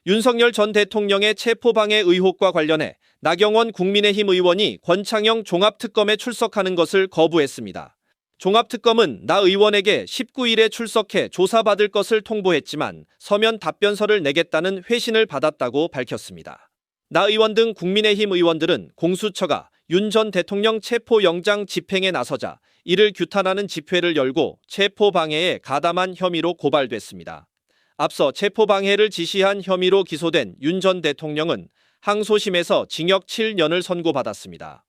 윤석열 전 대통령의 체포방해 의혹과 관련해 나경원 국민의힘 의원이 권창영 종합특검에 출석하는 것을 거부했습니다. 종합특검은 나 의원에게 19일에 출석해 조사받을 것을 통보했지만 서면 답변서를 내겠다는 회신을 받았다고 밝혔습니다. 나 의원 등 국민의힘 의원들은 공수처가 윤 전 대통령 체포영장 집행에 나서자 이를 규탄하는 집회를 열고 체포방해에 가담한 혐의로 고발됐습니다. 앞서 체포방해를 지시한 혐의로 기소된 윤 전 대통령은 항소심에서 징역 7년을 선고받았습니다.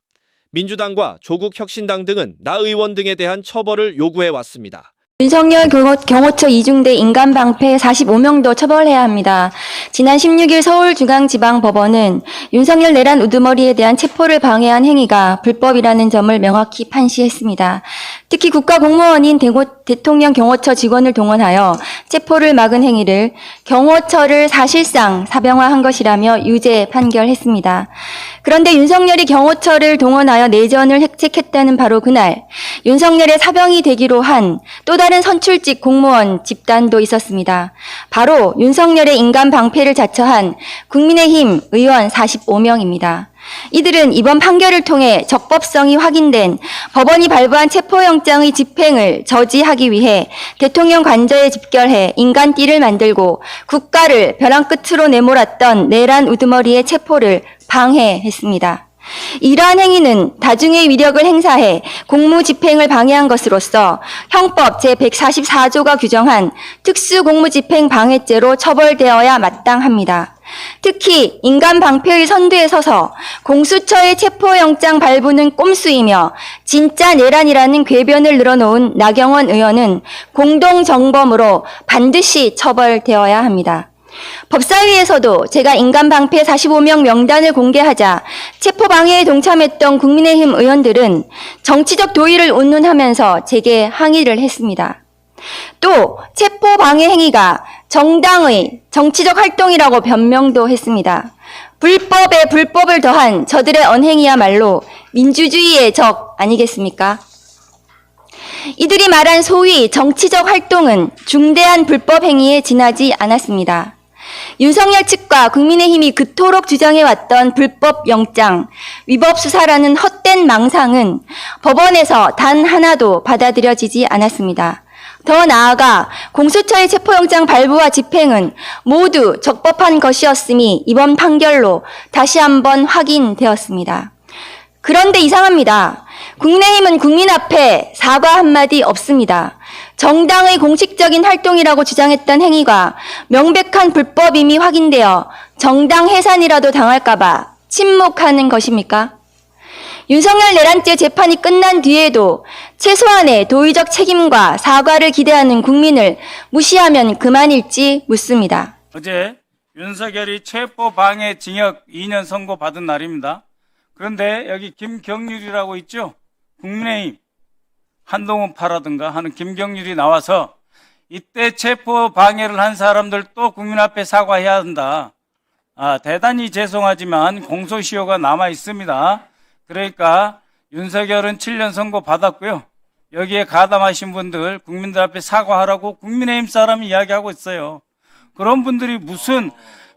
민주당과 조국혁신당 등은 나 의원 등에 대한 처벌을 요구해왔습니다. 윤석열 경호처 이중대 인간방패 45명도 처벌해야 합니다. 지난 16일 서울중앙지방법원은 윤석열 내란 우두머리에 대한 체포를 방해한 행위가 불법이라는 점을 명확히 판시했습니다. 특히 국가공무원인 대통령 경호처 직원을 동원하여 체포를 막은 행위를 경호처를 사실상 사병화한 것이라며 유죄 판결했습니다. 그런데 윤석열이 경호처를 동원하여 내전을 획책했다는 바로 그날 윤석열의 사병이 되기로 한 또 다른 선출직 공무원 집단도 있었습니다. 바로 윤석열의 인간 방패를 자처한 국민의힘 의원 45명입니다. 이들은 이번 판결을 통해 적법성이 확인된 법원이 발부한 체포영장의 집행을 저지하기 위해 대통령 관저에 집결해 인간띠를 만들고 국가를 벼랑 끝으로 내몰았던 내란 우두머리의 체포를 방해했습니다. 이러한 행위는 다중의 위력을 행사해 공무집행을 방해한 것으로서 형법 제144조가 규정한 특수공무집행 방해죄로 처벌되어야 마땅합니다. 특히 인간방패의 선두에 서서 공수처의 체포영장 발부는 꼼수이며 진짜 내란이라는 궤변을 늘어놓은 나경원 의원은 공동정범으로 반드시 처벌되어야 합니다. 법사위에서도 제가 인간방패 45명 명단을 공개하자 체포방해에 동참했던 국민의힘 의원들은 정치적 도의를 운운하면서 제게 항의를 했습니다. 또 체포방해 행위가 정당의 정치적 활동이라고 변명도 했습니다. 불법에 불법을 더한 저들의 언행이야말로 민주주의의 적 아니겠습니까? 이들이 말한 소위 정치적 활동은 중대한 불법 행위에 지나지 않았습니다. 윤석열 측과 국민의힘이 그토록 주장해왔던 불법 영장, 위법 수사라는 헛된 망상은 법원에서 단 하나도 받아들여지지 않았습니다. 더 나아가 공수처의 체포영장 발부와 집행은 모두 적법한 것이었음이 이번 판결로 다시 한번 확인되었습니다. 그런데 이상합니다. 국민의힘은 국민 앞에 사과 한마디 없습니다. 정당의 공식적인 활동이라고 주장했던 행위가 명백한 불법임이 확인되어 정당 해산이라도 당할까봐 침묵하는 것입니까? 윤석열 내란죄 재판이 끝난 뒤에도 최소한의 도의적 책임과 사과를 기대하는 국민을 무시하면 그만일지 묻습니다. 어제 윤석열이 체포방해 징역 2년 선고받은 날입니다. 그런데 여기 김경률이라고 있죠? 국민의힘 한동훈 파라든가 하는 김경률이 나와서 이때 체포 방해를 한 사람들 또 국민 앞에 사과해야 한다. 대단히 죄송하지만 공소시효가 남아 있습니다. 그러니까 윤석열은 7년 선고 받았고요. 여기에 가담하신 분들 국민들 앞에 사과하라고 국민의힘 사람이 이야기하고 있어요. 그런 분들이 무슨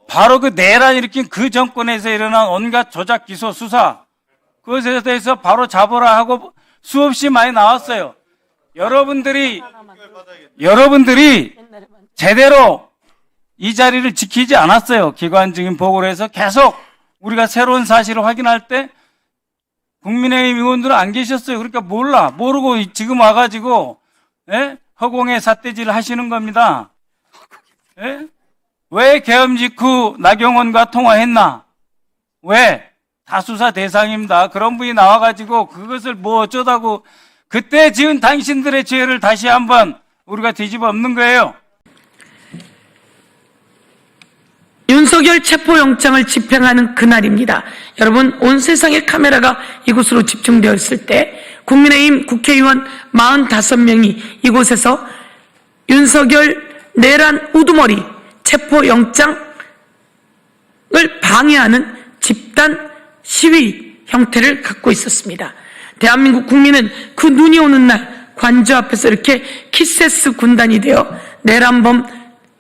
바로 그 내란 일으킨 그 정권에서 일어난 온갖 조작 기소 수사 그것에 대해서 바로 잡아라 하고 수없이 많이 나왔어요. 여러분들이 제대로 이 자리를 지키지 않았어요. 기관적인 보고를 해서 계속 우리가 새로운 사실을 확인할 때 국민의힘 의원들은 안 계셨어요. 그러니까 모르고 지금 와가지고 허공에 삿대질을 하시는 겁니다. 왜 계엄 직후 나경원과 통화했나? 왜? 다 수사 대상입니다. 그런 분이 나와가지고 그것을 뭐 어쩌다고 그때 지은 당신들의 죄를 다시 한번 우리가 뒤집어 엎는 거예요. 윤석열 체포영장을 집행하는 그날입니다. 여러분, 온 세상의 카메라가 이곳으로 집중되어 있을 때 국민의힘 국회의원 45명이 이곳에서 윤석열 내란 우두머리 체포영장을 방해하는 집단 시위 형태를 갖고 있었습니다. 대한민국 국민은 그 눈이 오는 날 관저 앞에서 이렇게 키세스 군단이 되어 내란범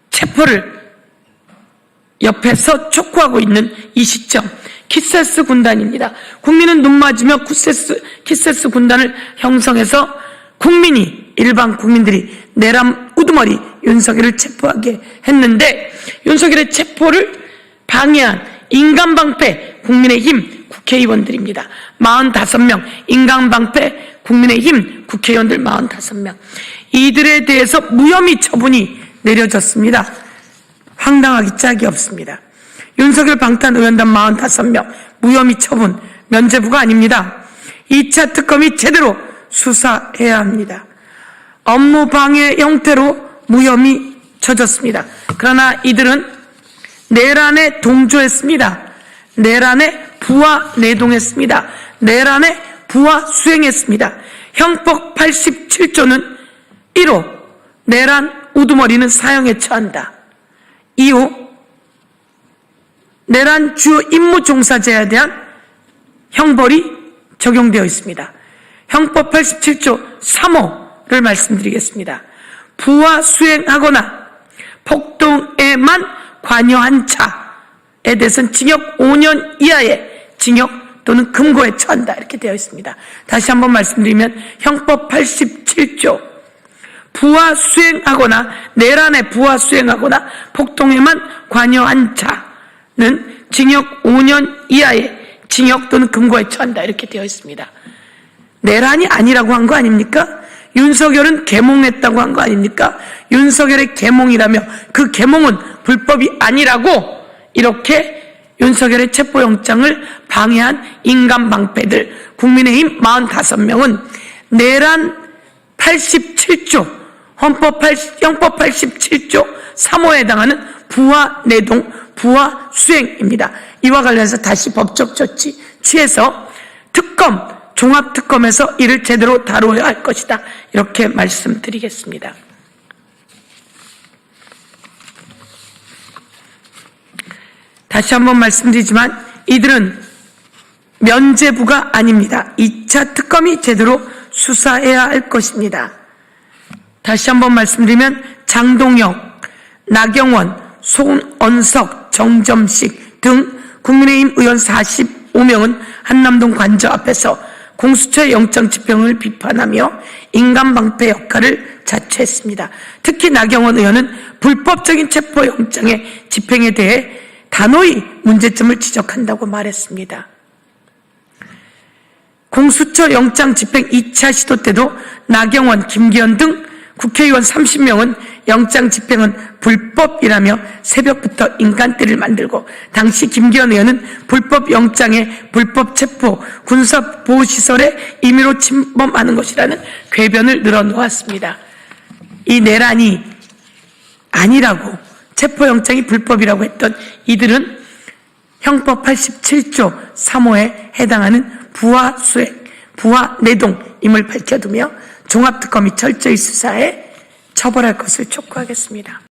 체포를 옆에서 촉구하고 있는 이 시점, 키세스 군단입니다. 국민은 눈 맞으며 키세스 군단을 형성해서 일반 국민들이 내란 우두머리 윤석열을 체포하게 했는데, 윤석열의 체포를 방해한 인간방패 국민의힘 국회의원들입니다. 45명, 인간방패 국민의힘 국회의원들 45명. 이들에 대해서 무혐의 처분이 내려졌습니다. 황당하기 짝이 없습니다. 윤석열 방탄의원단 45명 무혐의 처분, 면죄부가 아닙니다. 2차 특검이 제대로 수사해야 합니다. 업무 방해 형태로 무혐의 쳐졌습니다. 그러나 이들은 내란에 동조했습니다. 내란에 부하 내동했습니다. 내란에 부하 수행했습니다. 형법 87조는 1호 내란 우두머리는 사형에 처한다. 2호 내란 주요 임무 종사자에 대한 형벌이 적용되어 있습니다. 형법 87조 3호를 말씀드리겠습니다. 부하 수행하거나 폭동에만 관여한 차에 대해서는 징역 5년 이하의 징역 또는 금고에 처한다, 이렇게 되어 있습니다. 다시 한번 말씀드리면 형법 87조 부하 수행하거나 내란에 부하 수행하거나 폭동에만 관여한 자는 징역 5년 이하의 징역 또는 금고에 처한다, 이렇게 되어 있습니다. 내란이 아니라고 한 거 아닙니까? 윤석열은 계몽했다고 한 거 아닙니까? 윤석열의 계몽이라며 그 계몽은 불법이 아니라고 이렇게 윤석열의 체포영장을 방해한 인간방패들 국민의힘 45명은 내란 87조 형법 87조 3호에 해당하는 부하 내동, 부하 수행입니다. 이와 관련해서 다시 법적 조치 취해서 종합특검에서 이를 제대로 다뤄야 할 것이다, 이렇게 말씀드리겠습니다. 다시 한번 말씀드리지만 이들은 면죄부가 아닙니다. 2차 특검이 제대로 수사해야 할 것입니다. 다시 한번 말씀드리면 장동혁, 나경원, 손언석, 정점식 등 국민의힘 의원 45명은 한남동 관저 앞에서 공수처의 영장 집행을 비판하며 인간방패 역할을 자처했습니다. 특히 나경원 의원은 불법적인 체포영장의 집행에 대해 단호히 문제점을 지적한다고 말했습니다. 공수처 영장 집행 2차 시도 때도 나경원, 김기현 등 국회의원 30명은 영장 집행은 불법이라며 새벽부터 인간떼를 만들고, 당시 김기현 의원은 불법 영장에 불법 체포, 군사보호시설에 임의로 침범하는 것이라는 궤변을 늘어놓았습니다. 이 내란이 아니라고, 체포영장이 불법이라고 했던 이들은 형법 87조 3호에 해당하는 부하 수행, 부하 내동임을 밝혀두며 종합특검이 철저히 수사해 처벌할 것을 촉구하겠습니다.